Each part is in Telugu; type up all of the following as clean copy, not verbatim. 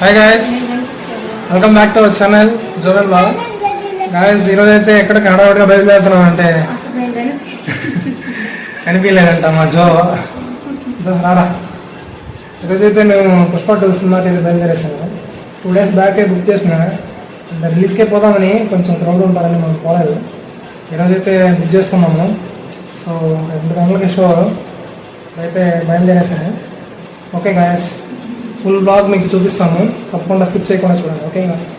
Hi guys, welcome back to our channel jewel blog. Guys ఈరోజు అయితే ఎక్కడ హడావుడిగా బయలుదేరుతున్నాం అంటే కనిపించలేదంట మా జో రారా. ఈరోజైతే మేము పుష్ప 2 సినిమాకి అయితే బయలుదేరేసాము. 2 days బ్యాకే బుక్ చేసిన రిలీజ్కే పోదామని, కొంచెం క్రౌడ్ ఉంటారని మనం పోలేదు. ఈరోజైతే బుక్ చేసుకున్నాము. సో 2 గంటలకి షో అయితే బయలుదేరేసాము. ఓకే గాయస్, ఫుల్ బ్లాగ్ మీకు చూపిస్తాము, తప్పకుండా స్కిప్ చేయకుండా చూడండి. Okay guys.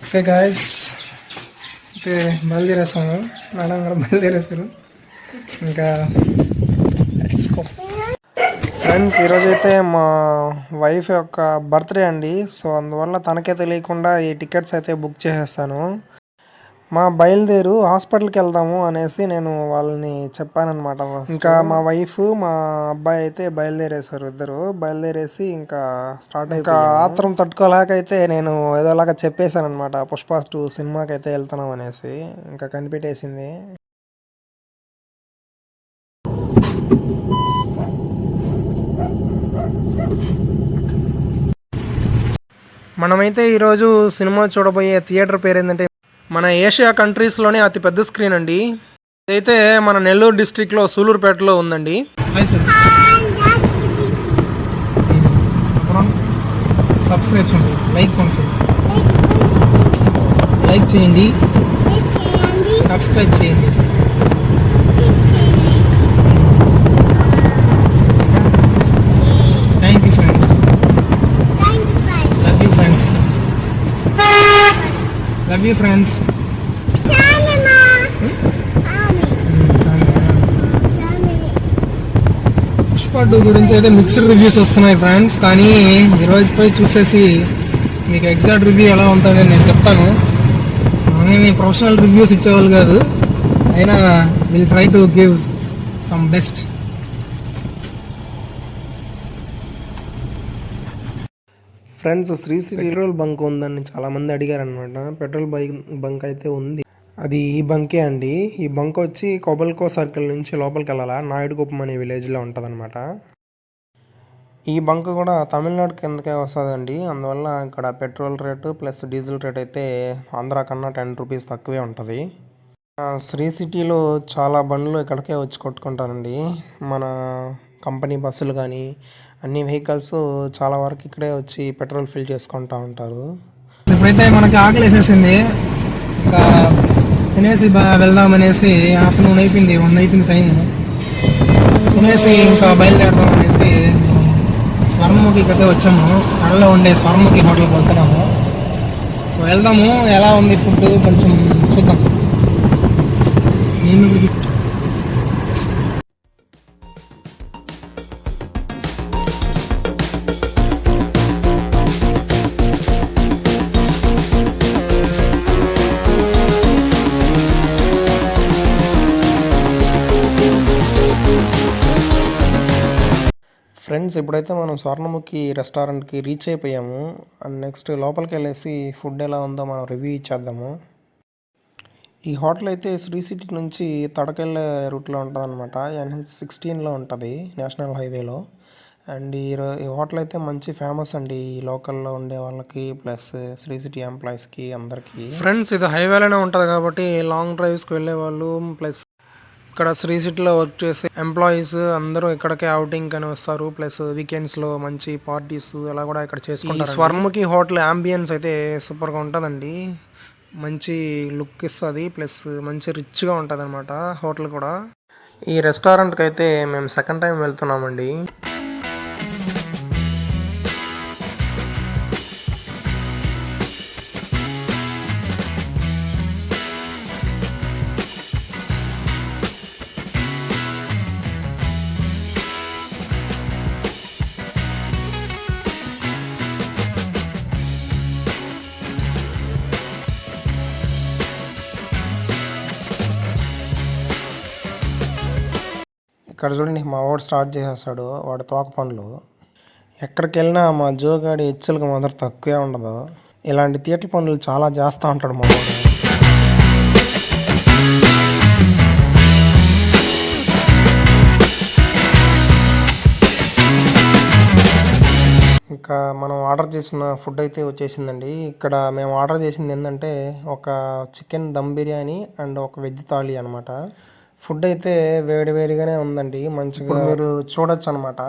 ఓకే గాయస్, అయితే బయలుదేరేసాము. మేడం కూడా బయలుదేరేసారు. ఇంకా ఫ్రెండ్స్, ఈరోజైతే మా వైఫ్ యొక్క బర్త్డే అండి. సో అందువల్ల తనకే తెలియకుండా ఈ టికెట్స్ అయితే బుక్ చేసేస్తాను. మా బయలుదేరు హాస్పిటల్కి వెళ్దాము అనేసి నేను వాళ్ళని చెప్పానమాట. ఇంకా మా వైఫ్ మా అబ్బాయి అయితే బయలుదేరేసారు. ఇద్దరు బయలుదేరేసి ఇంకా స్టార్ట్ అయ్యి, ఆత్రం తట్టుకోలేక అయితే నేను ఏదోలాగా చెప్పేశాను అనమాట. పుష్ప 2 సినిమాకి అయితే వెళ్తున్నాం అనేసి ఇంకా కనిపెట్టేసింది. మనమైతే ఈరోజు సినిమా చూడబోయే థియేటర్ పేరు ఏంటంటే, మన ఏషియా కంట్రీస్లోనే అతి పెద్ద స్క్రీన్ అండి. ఇదైతే మన నెల్లూరు డిస్ట్రిక్ట్లో సూలూరుపేటలో ఉందండి. సబ్స్క్రైబ్ చేయండి, లైక్ చేయండి, సబ్స్క్రైబ్ చేయండి. Thank you friends, love you friends, love you friends. Pushpa 2 గురించి అయితే మిక్స్డ్ రివ్యూస్ వస్తున్నాయి ఫ్రెండ్స్. కానీ ఈరోజు పోయి చూసేసి మీకు ఎగ్జాక్ట్ రివ్యూ ఎలా ఉంటుందని నేను చెప్తాను. మేము ప్రొఫెషనల్ రివ్యూస్ ఇచ్చేవాళ్ళు కాదు, అయినా will try to give some best. Friends, Sri Sri petrol bunk ఉందని చాలామంది అడిగారు అనమాట. పెట్రోల్ బంక్ అయితే ఉంది. అది ఈ బంకే అండి. ఈ బంక్ వచ్చి కొబల్కో సర్కిల్ నుంచి లోపలికి వెళ్ళాలా, నాయుడుకుప్పం అనే విలేజ్లో ఉంటుంది అనమాట. ఈ బంక్ కూడా తమిళనాడు కిందకే వస్తుందండి. అందువల్ల ఇక్కడ petrol rate plus diesel rate అయితే ఆంధ్రా కన్నా 10 రూపీస్ తక్కువే ఉంటుంది. శ్రీ సిటీలో చాలా బండ్లు ఇక్కడికే వచ్చి కొట్టుకుంటారండి. మన కంపెనీ బస్సులు కానీ అన్ని వెహికల్స్ చాలా వరకు ఇక్కడే వచ్చి పెట్రోల్ ఫిల్ చేసుకుంటూ ఉంటారు. ఇప్పుడైతే మనకి ఆకలి వేసేసింది, ఇంకా తినేసి వెళ్దామనేసి ఆఫ్టర్నూన్ అయిపోయింది, 1 అయిపోయింది టైం. తినేసి ఇంకా బయలుదేరదాం అనేసి స్వర్ణముఖికి అయితే వచ్చాము. కడలో ఉండే స్వర్ణముఖి హోటల్కి వెళ్తున్నాము. సో వెళ్దాము, ఎలా ఉంది ఫుడ్ కొంచెం చూద్దాం. ఫ్రెండ్స్, ఇప్పుడైతే మనం స్వర్ణముఖి రెస్టారెంట్కి రీచ్ అయిపోయాము. అండ్ నెక్స్ట్ లోపలికి వెళ్ళేసి ఫుడ్ ఎలా ఉందో మనం రివ్యూ ఇచ్చేద్దాము. ఈ హోటల్ అయితే శ్రీ సిటీ నుంచి తడకెళ్ళే రూట్లో ఉంటుంది అనమాట. NH16లో ఉంటుంది, నేషనల్ హైవేలో. అండ్ ఈ హోటల్ అయితే మంచి ఫేమస్ అండి ఈ లోకల్లో ఉండే వాళ్ళకి ప్లస్ శ్రీ సిటీ ఎంప్లాయీస్కి అందరికీ. ఫ్రెండ్స్, ఇది హైవేలోనే ఉంటుంది కాబట్టి లాంగ్ డ్రైవ్స్కి వెళ్ళే వాళ్ళు ప్లస్ ఇక్కడ శ్రీ సిటీలో వర్క్ చేసే ఎంప్లాయీస్ అందరూ ఇక్కడికే అవుటింగ్ అని వస్తారు. ప్లస్ వీకెండ్స్లో మంచి పార్టీస్ అలా కూడా ఇక్కడ చేసుకుంటారు. స్వర్ణముఖి హోటల్ అంబియన్స్ అయితే సూపర్గా ఉంటుందండి, మంచి లుక్ ఇస్తుంది, ప్లస్ మంచి రిచ్గా ఉంటుంది అనమాట హోటల్ కూడా. ఈ రెస్టారెంట్కి అయితే మేము సెకండ్ టైం వెళ్తున్నామండి. ఇక్కడ చూడండి, మా వాడు స్టార్ట్ చేసేస్తాడు వాడు తోక పనులు. ఎక్కడికి వెళ్ళినా మా జోగాడి హెచ్చులకు మాత్రం తక్కువే ఉండదు. ఇలాంటి థియేటర్ పనులు చాలా చేస్తూ ఉంటాడు మా వాడు. ఇంకా మనం ఆర్డర్ చేసిన ఫుడ్ అయితే వచ్చేసిందండి. ఇక్కడ మేము ఆర్డర్ చేసింది ఏంటంటే ఒక చికెన్ దమ్ బిర్యానీ అండ్ ఒక వెజ్ థాలీ అనమాట. ఫుడ్ అయితే వేడి వేడిగానే ఉందండి, మంచిగా మీరు చూడొచ్చు అనమాట.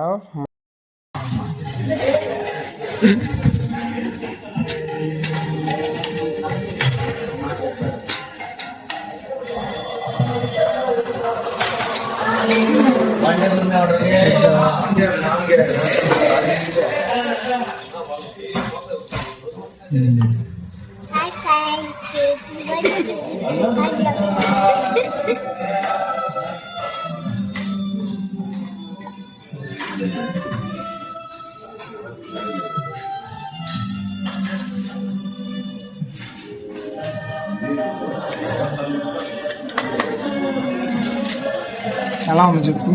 ఎలా ఉంది చెప్పు.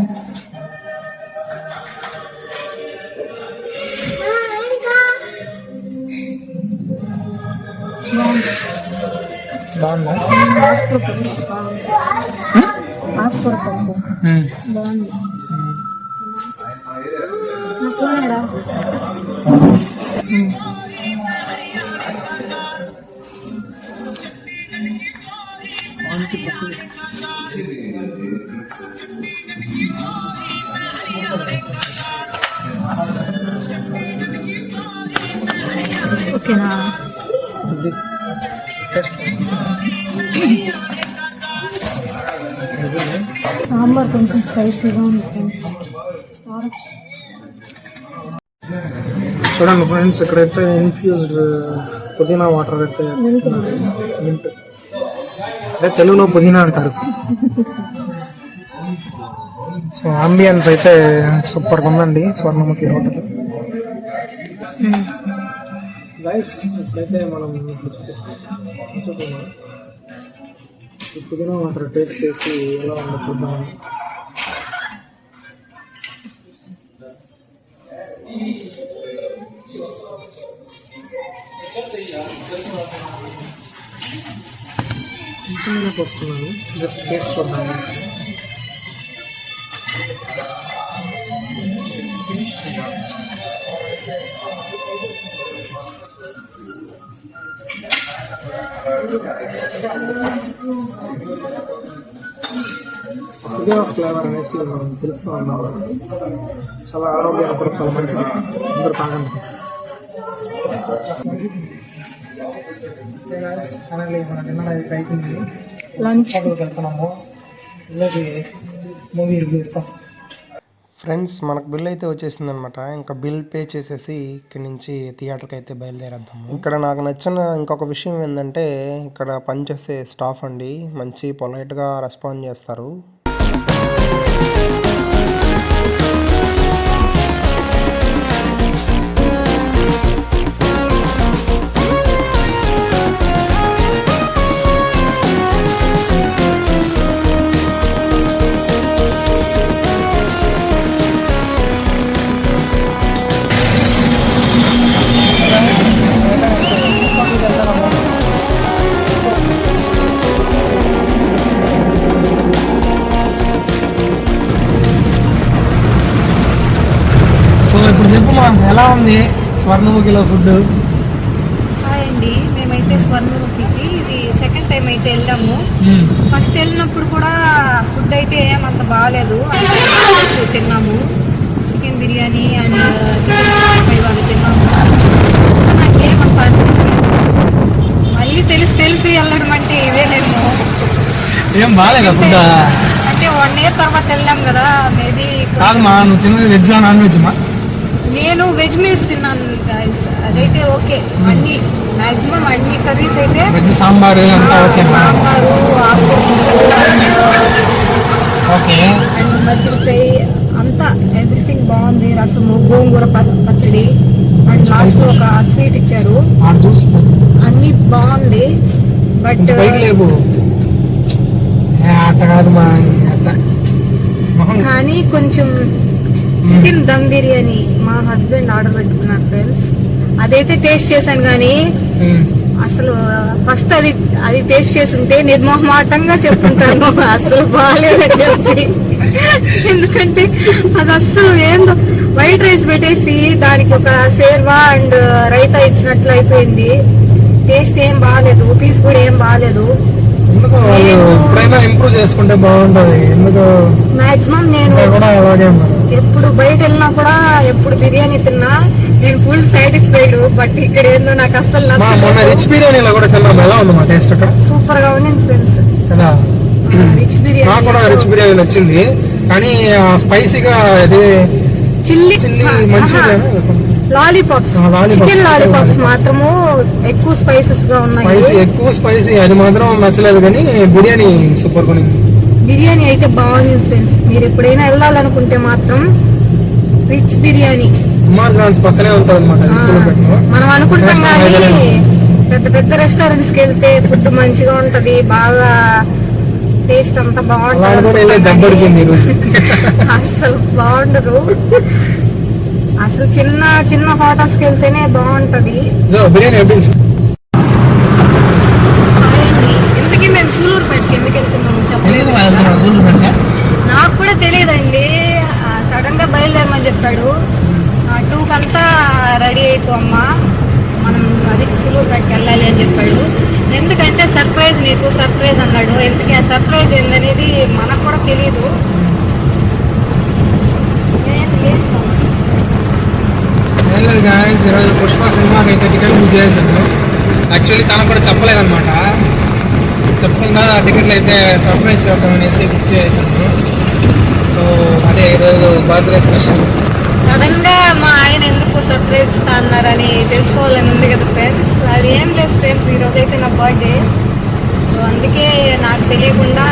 బాగుందా? ఓకేనా? సాంబార్ కొంచెం స్పైసీగా ఉంటుంది. చూడండి ఫ్రెండ్స్, ఇక్కడైతే ఇన్ఫ్యూజ్డ్ పుదీనా వాటర్ అయితే మింట్, అదే తెలుగులో పుదీనా అంటారు. సో అంబియన్స్ అయితే సూపర్గా ఉందండి స్వర్ణముఖి హోటల్. ఇప్పుడైతే మనం ఈ పుదీనా వాటర్ టేస్ట్ చేసి ఎలా ఉందో చూద్దాం. కొంచెం వస్తున్నాను, జస్ట్ టేస్ట్ చూద్దాం. పుదీనా ఫ్లేవర్ అనేసి మనం తెలుస్తూ ఉన్నాం. చాలా ఆరోగ్యానికి కూడా చాలా మంచిది, అందరూ తాగండి. ఫైనల్లీ మన డిన్నర్ అయితే అయిపోయింది. లంచ్ వెళ్తున్నాము, మూవీ రివ్యూ ఇస్తాం. ఫ్రెండ్స్, మనకు బిల్ అయితే వచ్చేసింది అనమాట. ఇంకా బిల్ పే చేసేసి ఇక్కడి నుంచి థియేటర్కి అయితే బయలుదేరేద్దాము. ఇక్కడ నాకు నచ్చిన ఇంకొక విషయం ఏంటంటే, ఇక్కడ పనిచేసే స్టాఫ్ అండి, మంచి పొలైట్గా రెస్పాండ్ చేస్తారు. ఇప్పుడు చెప్పు మా, ఎలా ఉంది స్వర్ణముఖిలో ఫుడ్? హాయ్ అండి, మేమైతే స్వర్ణముఖికి ఇది సెకండ్ టైం అయితే వెళ్ళాము. ఫస్ట్ వెళ్ళినప్పుడు కూడా ఫుడ్ అయితే ఏమంత బాగాలేదు. తిన్నాము chicken biryani and chicken fry వాళ్ళు తిన్నాము. నాకేమంత మళ్ళీ తెలిసి వెళ్ళడం అంటే ఇదేనేమో. ఏం బాగాలేదా ఫుడ్? అంటే 1 year తర్వాత వెళ్ళాం కదా, మేబీ. కాదమ్మా, నువ్వు తిన్నది వెజ్ నాన్ వెజ్? నేను వెజ్ మీల్స్ తిన్నాను గైస్, అదైతే ఓకే. అన్ని మాక్సిమం అన్ని కర్రీస్ అయితే veg sambar sambar, okay, and మజ్జిగ ఫ్రై అంతా ఎవ్రీథింగ్ బాగుంది. రసము, గోంగూర పచ్చడి అండ్ లాస్ట్ లో ఒక స్వీట్ ఇచ్చారు. అన్ని బాగుంది. బట్ కానీ కొంచెం చికెన్ దమ్ బిర్యానీ మా హస్బెండ్ ఆర్డర్ పెట్టుకున్నారు ఫ్రెండ్స్, అదైతే టేస్ట్ చేశాను కానీ అసలు ఫస్ట్ అది టేస్ట్ చేస్తుంటే నిర్మోహమాటంగా చెప్తుంటాను అసలు బాగాలేదని చెప్పి. ఎందుకంటే అది అస్సలు ఏందో వైట్ రైస్ పెట్టేసి దానికి ఒక సేర్వా అండ్ రైతా ఇచ్చినట్లు అయిపోయింది. టేస్ట్ ఏం బాగాలేదు, పీస్ కూడా ఏం బాగాలేదు. ఎందుకు ఎప్పుడైనా ఇంప్రూవ్ చేసుకుంటే బాగుంటది. ఎందుకు మాక్సిమం నేను కూడా అలాగే ఉన్నారు. ఎప్పుడు బయట వెళ్ళినా కూడా ఎప్పుడు బిర్యానీ తిన్నా నేను ఫుల్ సాటిస్ఫైడ్. బట్ ఇక్కడ ఏందో నాకు అస్సలు నచ్చలేదు. రిచ్ బిర్యానీలో కూడా తిన్నాం, ఎలా ఉంది మా టేస్ట్ అక్కడ? సూపర్ గా ఉంది ఫ్రెండ్స్. కదా, రిచ్ బిర్యానీ నాకు కూడా రిచ్ బిర్యానీ నచ్చింది. కానీ స్పైసీగా ఇది చిల్లీ మంచిగా లాలీపాప్స్, చికెన్ లాలీపాప్స్ మాత్రము ఎక్కువ స్పైసెస్ గా ఉన్నాయి. ఎక్కువ స్పైసీ అది మాత్రం నచ్చలేదు, కానీ బిర్యానీ సూపర్ గా ఉంది. బిర్యానీ అయితే బాగుంది ఫ్రెండ్స్. మీరు ఎప్పుడైనా వెళ్ళాలనుకుంటే మాత్రం రిచ్ బిర్యానీ పక్కనే ఉంటుంది అనమాట. మనం అనుకుంటాం కానీ పెద్ద పెద్ద రెస్టారెంట్స్ కి వెళ్తే ఫుడ్ మంచిగా ఉంటది, బాగా టేస్ట్ అంతా బాగుంటది. అసలు బాగుండదు. అసలు చిన్న చిన్న హోటల్స్ కి వెళ్తేనే బాగుంటది. ఇంతకీ మేము సూలూరుపేటకి ఎందుకు వెళ్తున్నాము చెప్పలేదు. నాకు కూడా తెలియదండి. సడన్ గా బయలుదేరమని చెప్పాడు. 2 కంతా రెడీ అయిపోమ్మా, మనం అది సూలూరుపేటకి వెళ్ళాలి అని చెప్పాడు. ఎందుకంటే సర్ప్రైజ్, నీకు సర్ప్రైజ్ అన్నాడు. ఎందుకంటే ఆ సర్ప్రైజ్ ఏందనేది మనకు కూడా తెలియదు. ఈరోజు పుష్ప సినిమాకి అయితే టికెట్ బుక్ చేశాను. యాక్చువల్లీ తనకు కూడా చెప్పలేదన్నమాట. చెప్పకుండా టికెట్లు అయితే సర్ప్రైజ్ చేద్దామనేసి బుక్ చేశాను. సో అదే ఈరోజు బర్త్డే స్పెషల్. సడన్ గా మా ఆయన ఎందుకు సర్ప్రైజ్ ఇస్తా అన్నారని తెలుసుకోవాలని ఉంది కదా ఫ్రెండ్స్. అది ఏం లేదు ఫ్రెండ్స్, ఈరోజు అయితే నా బర్త్డే. సో అందుకే నాకు తెలియకుండా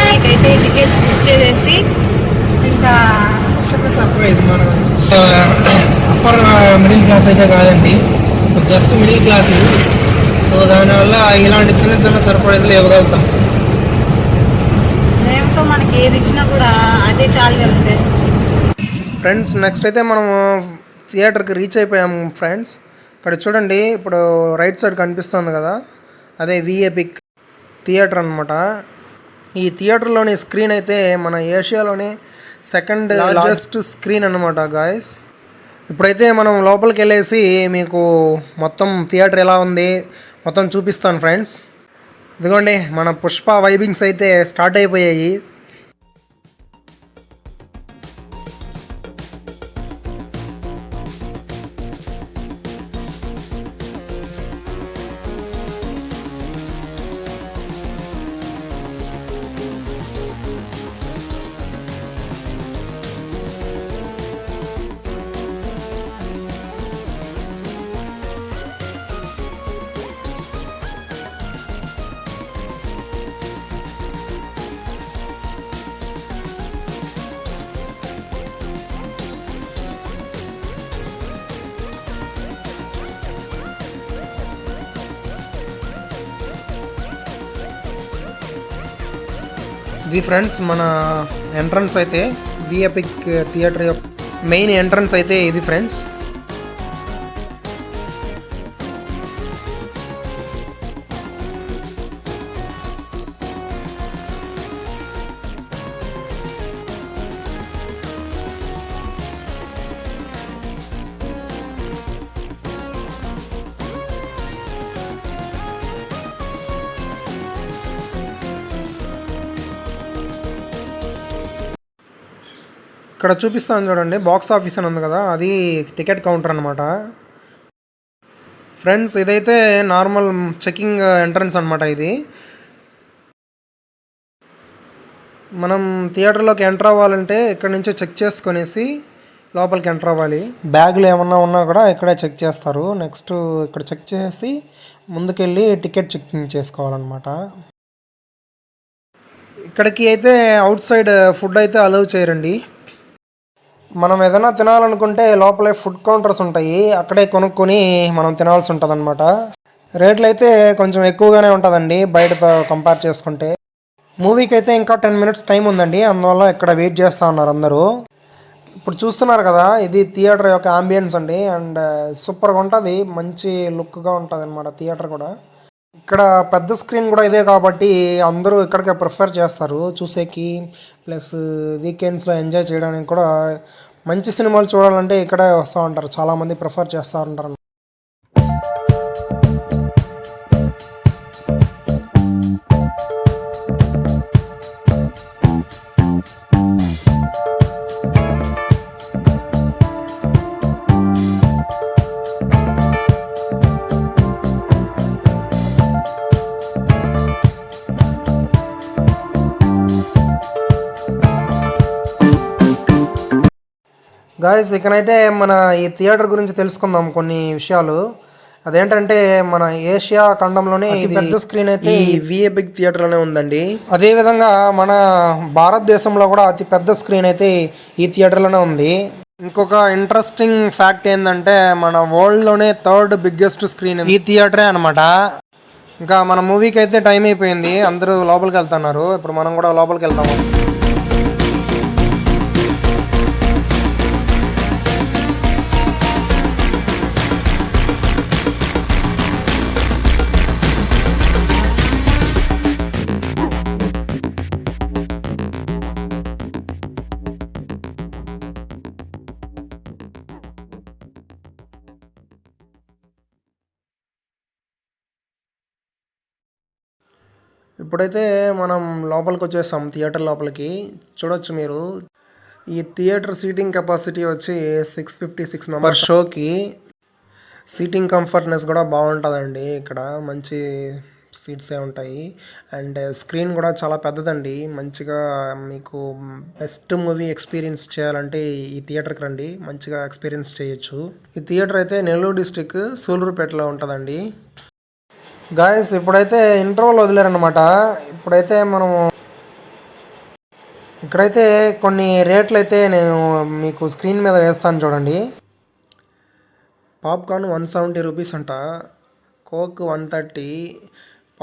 మీకైతే టికెట్స్ బుక్ చేసేసి ఇంకా చిన్న సర్ప్రైజ్. మనం అప్పర్ మిడిల్ క్లాస్ అయితే కాదండి, జస్ట్ మిడిల్ క్లాస్. సో దానివల్ల ఇలాంటి చిన్న చిన్న సర్ప్రైజ్లు ఇవ్వగలుగుతాం. ప్రేమతో మనకి ఏది ఇచ్చినా కూడా అదే చాలు కదా ఫ్రెండ్స్. ఫ్రెండ్స్ నెక్స్ట్ అయితే మనం థియేటర్కి రీచ్ అయిపోయాము ఫ్రెండ్స్. ఇక్కడ చూడండి, ఇప్పుడు రైట్ సైడ్ కనిపిస్తుంది కదా, అదే విఏపిక్ థియేటర్ అనమాట. ఈ థియేటర్లోని స్క్రీన్ అయితే మన ఏషియాలోనే సెకండ్ లార్జెస్ట్ స్క్రీన్ అనమాట గాయస్. ఇప్పుడైతే మనం లోపలికి వెళ్ళేసి మీకు మొత్తం థియేటర్ ఎలా ఉంది మొత్తం చూపిస్తాను ఫ్రెండ్స్. ఇదిగోండి మన పుష్ప వైబింగ్స్ అయితే స్టార్ట్ అయిపోయాయి. ఇది ఫ్రెండ్స్ మన ఎంట్రన్స్ అయితే విఎపిక్ థియేటర్ యొక్క మెయిన్ ఎంట్రన్స్ అయితే ఇది ఫ్రెండ్స్. ఇక్కడ చూపిస్తాను చూడండి, బాక్స్ ఆఫీస్ అని ఉంది కదా, అది టికెట్ కౌంటర్ అనమాట ఫ్రెండ్స్. ఇదైతే నార్మల్ చెకింగ్ ఎంట్రన్స్ అనమాట. ఇది మనం థియేటర్లోకి ఎంటర్ అవ్వాలంటే ఇక్కడ నుంచి చెక్ చేసుకునేసి లోపలికి ఎంటర్ అవ్వాలి. బ్యాగులు ఏమన్నా ఉన్నా కూడా ఇక్కడే చెక్ చేస్తారు. నెక్స్ట్ ఇక్కడ చెక్ చేసి ముందుకెళ్ళి టికెట్ చెకింగ్ చేసుకోవాలన్నమాట. ఇక్కడికి అయితే అవుట్ సైడ్ ఫుడ్ అయితే అలౌ చేయరండి. మనం ఏదైనా తినాలనుకుంటే లోపలే ఫుడ్ కౌంటర్స్ ఉంటాయి, అక్కడే కొనుక్కొని మనం తినాల్సి ఉంటుంది అనమాట. రేట్లు అయితే కొంచెం ఎక్కువగానే ఉంటుందండి బయటతో కంపేర్ చేసుకుంటే. మూవీకి అయితే ఇంకా 10 మినిట్స్ టైం ఉందండి, అందువల్ల ఇక్కడ వెయిట్ చేస్తూ ఉన్నారు అందరూ. ఇప్పుడు చూస్తున్నారు కదా, ఇది థియేటర్ యొక్క అంబియన్స్ అండి. అండ్ సూపర్గా ఉంటుంది, మంచి లుక్గా ఉంటుంది అనమాట థియేటర్ కూడా. ఇక్కడ పెద్ద స్క్రీన్ కూడా ఇదే కాబట్టి అందరూ ఇక్కడికే ప్రిఫర్ చేస్తారు చూసేకి. ప్లస్ వీకెండ్స్లో ఎంజాయ్ చేయడానికి కూడా మంచి సినిమాలు చూడాలంటే ఇక్కడే వస్తూ ఉంటారు, చాలామంది ప్రిఫర్ చేస్తూ ఉంటారు. గాయస్, ఇకనైతే మన ఈ థియేటర్ గురించి తెలుసుకుందాం కొన్ని విషయాలు. అదేంటంటే మన ఏషియా ఖండంలోనే ఇది పెద్ద స్క్రీన్ అయితే ఈ విఏ బిగ్ థియేటర్లోనే ఉందండి. అదేవిధంగా మన భారతదేశంలో కూడా అతి పెద్ద స్క్రీన్ అయితే ఈ థియేటర్లోనే ఉంది. ఇంకొక ఇంట్రెస్టింగ్ ఫ్యాక్ట్ ఏంటంటే మన వరల్డ్లోనే థర్డ్ బిగ్గెస్ట్ స్క్రీన్ ఈ థియేటరే అనమాట. ఇంకా మన మూవీకి అయితే టైం అయిపోయింది, అందరూ లోపలికి వెళ్తున్నారు. ఇప్పుడు మనం కూడా లోపలికి వెళ్తాము. ఇప్పుడైతే మనం లోపలికి వచ్చేసాం, థియేటర్ లోపలికి. చూడొచ్చు మీరు, ఈ థియేటర్ సీటింగ్ కెపాసిటీ వచ్చి 656 మెంబర్స్. షోకి సీటింగ్ కంఫర్ట్నెస్ కూడా బాగుంటుందండి. ఇక్కడ మంచి సీట్సే ఉంటాయి. అండ్ స్క్రీన్ కూడా చాలా పెద్దదండి. మంచిగా మీకు బెస్ట్ మూవీ ఎక్స్పీరియన్స్ చేయాలంటే ఈ థియేటర్కి రండి, మంచిగా ఎక్స్పీరియన్స్ చేయొచ్చు. ఈ థియేటర్ అయితే నెల్లూరు డిస్ట్రిక్ట్ సూలూరుపేటలో ఉంటుందండి. గాయస్, ఇప్పుడైతే ఇంటర్వల్ వదిలేరనమాట. ఇప్పుడైతే మనం ఇక్కడైతే కొన్ని రేట్లు అయితే నేను మీకు స్క్రీన్ మీద వేస్తాను చూడండి. పాప్కార్న్ 170 రూపీస్ అంట, కోక్ 130,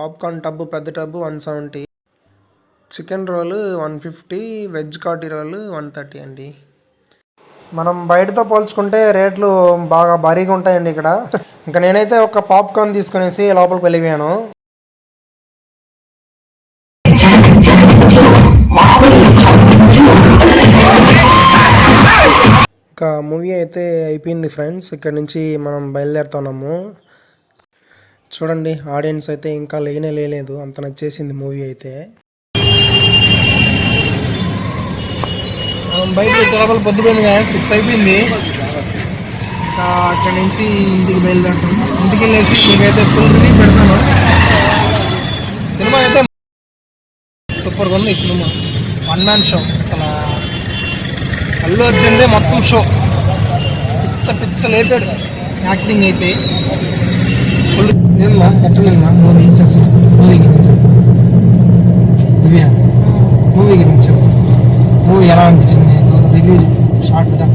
పాప్కార్న్ టబ్బు పెద్ద టబ్బు 170, చికెన్ రోల్ 150, వెజ్ కాటి రోల్ 130 అండి. మనం బయటతో పోల్చుకుంటే రేట్లు బాగా భారీగా ఉంటాయండి ఇక్కడ. ఇంకా నేనైతే ఒక పాప్కార్న్ తీసుకునేసి లోపలికి వెళ్ళిపోయాను. ఇంకా మూవీ అయితే అయిపోయింది ఫ్రెండ్స్. ఇక్కడ నుంచి మనం బయలుదేరుతున్నాము. చూడండి, ఆడియన్స్ అయితే ఇంకా లేలేదు, అంత నచ్చేసింది మూవీ అయితే. బయట లోపల పొద్దుపోయింది కదా, 6 అయిపోయింది. ఇంకా అక్కడి నుంచి ఇంటికి బయలుదేరుతాం. ఇంటికి వెళ్ళేసి మీకైతే ఫుల్ రివ్యూ పెడతాను. సినిమా అయితే సూపర్గా ఉంది. సినిమా 1 మ్యాన్ షో, అసలు అల్లు అర్జున్దే మొత్తం షో. పిచ్చ లేపాడు యాక్టింగ్ అయితే ఫుల్. ఏమ్మా ఎట్లా మూవీ గురించి మూవీ ఎలా అనిపించింది నీకు? రివ్యూ షార్ట్గా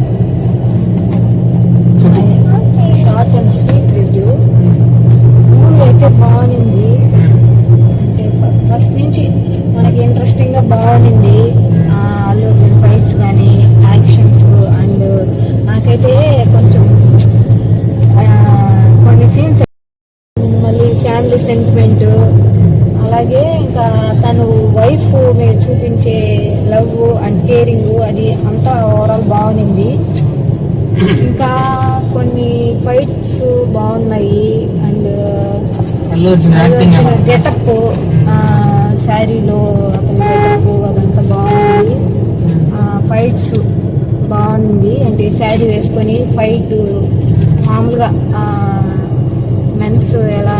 short and sweet review. Movie అయితే బాగుంది. అంటే ఫస్ట్ నుంచి మనకి ఇంట్రెస్టింగ్గా బాగుంది. అల్లు అర్జున్ ఫైట్స్ కానీ యాక్షన్స్, అండ్ నాకైతే కొంచెం కొన్ని సీన్స్, మళ్ళీ ఫ్యామిలీ సెంటిమెంట్, అలాగే ఇంకా తను వైఫ్ మీద చూపించే లవ్ అండ్ కేరింగ్, అది అంతా ఓవరాల్ బాగుంది. ఇంకా కొన్ని ఫైట్స్ బాగున్నాయి. అండ్ గెటప్, శారీలో అతని గెటప్ అదంతా బాగుంది. ఫైట్స్ బాగుంది. అంటే శారీ వేసుకొని ఫైట్ మామూలుగా మెన్స్ ఎలా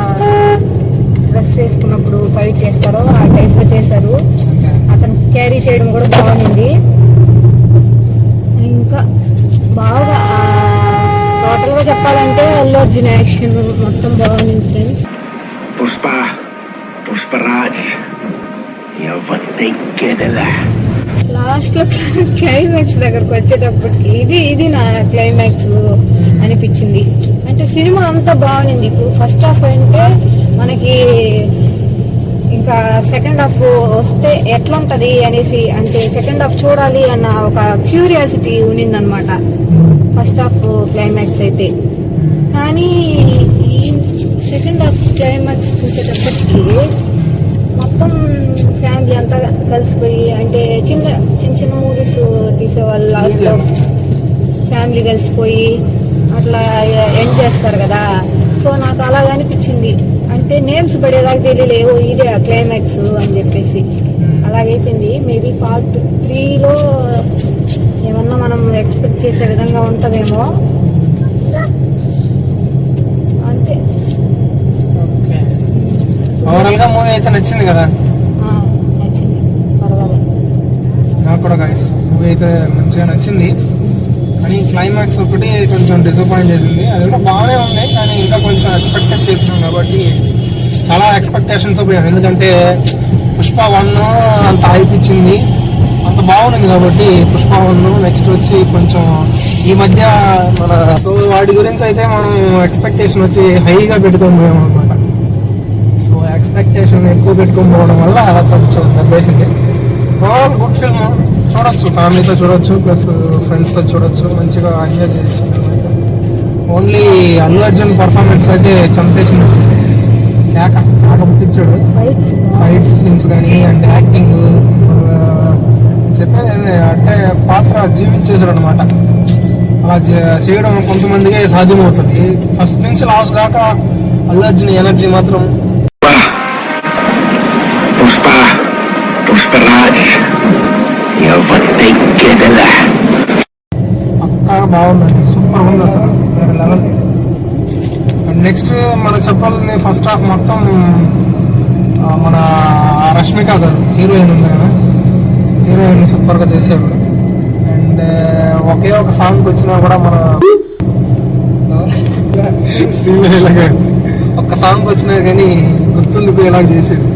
డ్రెస్ వేసుకున్నప్పుడు ఫైట్ చేస్తారో ఆ టైప్లో చేశారు. అతను క్యారీ చేయడం కూడా బాగుంది. ఇంకా బాగా టోటల్గా చెప్పాలంటే అల్లు అర్జున్ యాక్షన్ మొత్తం బాగుంది ఫ్రెండ్స్. పుష్పరాజ్ లాస్ట్ లో క్లైమాక్స్ దగ్గరకు వచ్చేటప్పటికి ఇది నా క్లైమాక్స్ అనిపించింది. అంటే సినిమా అంతా బాగుంది. ఇప్పుడు ఫస్ట్ హాఫ్ అంటే మనకి ఇంకా సెకండ్ హాఫ్ వస్తే ఎట్లుంటది అనేసి, అంటే సెకండ్ హాఫ్ చూడాలి అన్న ఒక క్యూరియాసిటీ ఉన్నిందనమాట ఫస్ట్ హాఫ్ క్లైమాక్స్ అయితే. కానీ ఈ సెకండ్ హాఫ్ క్లైమాక్స్ చూసేటప్పటికి మొత్తం ఫ్యామిలీ అంతా కలిసిపోయి, అంటే చిన్న మూవీస్ తీసేవాళ్ళు లాస్ట్ లో ఫ్యామిలీ కలిసిపోయి అట్లా ఎండ్ చేస్తారు కదా. సో నాకు అలాగ అనిపించింది. అంటే నేమ్స్ పడేదాకా తెలియలేవు ఇదే క్లైమాక్స్ అని చెప్పేసి అలాగైపోయింది. మేబీ పార్ట్ 3లో ఏమన్నా మనం ఎక్స్పెక్ట్ చేసే విధంగా ఉంటుందేమో. అంతే. ఓకే, ఓవరాల్ గా మూవీ అయితే నచ్చింది కదా? నచ్చింది, పర్వాలేదు. నాకు కూడా గైస్ మూవీ అయితే మంచిగా నచ్చింది. కానీ క్లైమాక్స్ ఒకటి కొంచెం డిసప్పాయింట్ చేసింది. అది కూడా బాగానే ఉంది కానీ ఇంకా కొంచెం ఎక్స్పెక్టెడ్ చేసినాం కాబట్టి చాలా ఎక్స్పెక్టేషన్తో పోయాను. ఎందుకంటే పుష్ప 1 అంత హైప్ ఇచ్చింది, అంత బాగుంది కాబట్టి పుష్ప 1 నెక్స్ట్ వచ్చి కొంచెం ఈ మధ్య మన సో వాటి గురించి అయితే మనం ఎక్స్పెక్టేషన్ వచ్చి హైగా పెట్టుకొని పోయాం అనమాట. సో ఎక్స్పెక్టేషన్ ఎక్కువ పెట్టుకొని పోవడం వల్ల కొంచెం దెబ్బేసింది. ఓవరాల్ గుడ్ ఫిల్మ్, చూడొచ్చు, ఫ్యామిలీతో చూడొచ్చు, ప్లస్ ఫ్రెండ్స్తో చూడొచ్చు, మంచిగా ఎంజాయ్ చేయొచ్చు. ఓన్లీ అల్లు అర్జున్ పర్ఫార్మెన్స్ అయితే చంపేసింది. కాక పుట్టించాడు. ఫైట్స్ సీన్స్ కానీ అండ్ యాక్టింగ్ చెప్పేది అంటే పాత్ర జీవించేసాడు అనమాట. అలా చేయడం కొంతమందికే సాధ్యమవుతుంది. ఫస్ట్ నుంచి లాస్ట్ దాకా అల్లు అర్జున్ ఎనర్జీ మాత్రం పుష్పరాజ్ పక్కా బాగుందండి, సూపర్ ఉంది అసలు, వేరే లెవెల్. అండ్ నెక్స్ట్ మనం చెప్పాల్సింది ఫస్ట్ హాఫ్ మొత్తం మన రష్మిక గారు హీరోయిన్ ఉంది కదా, హీరోయిన్ సూపర్గా చేసాడు. అండ్ ఒకే ఒక సాంగ్ వచ్చినా కూడా మన శ్రీమహిళ గారు ఒక్క సాంగ్ వచ్చినా కానీ గుర్తుండిపోయేలా చేసేది.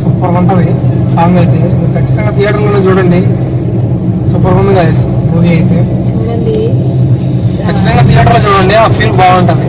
సూపర్ ఉంటుంది సాంగ్ అయితే, ఖచ్చితంగా థియేటర్లోనే చూడండి. సూపర్ ఉంది గాయస్ మూవీ అయితే, చూడండి. ఖచ్చితంగా థియేటర్లో చూడండి, ఆ ఫీల్ బాగుంటుంది.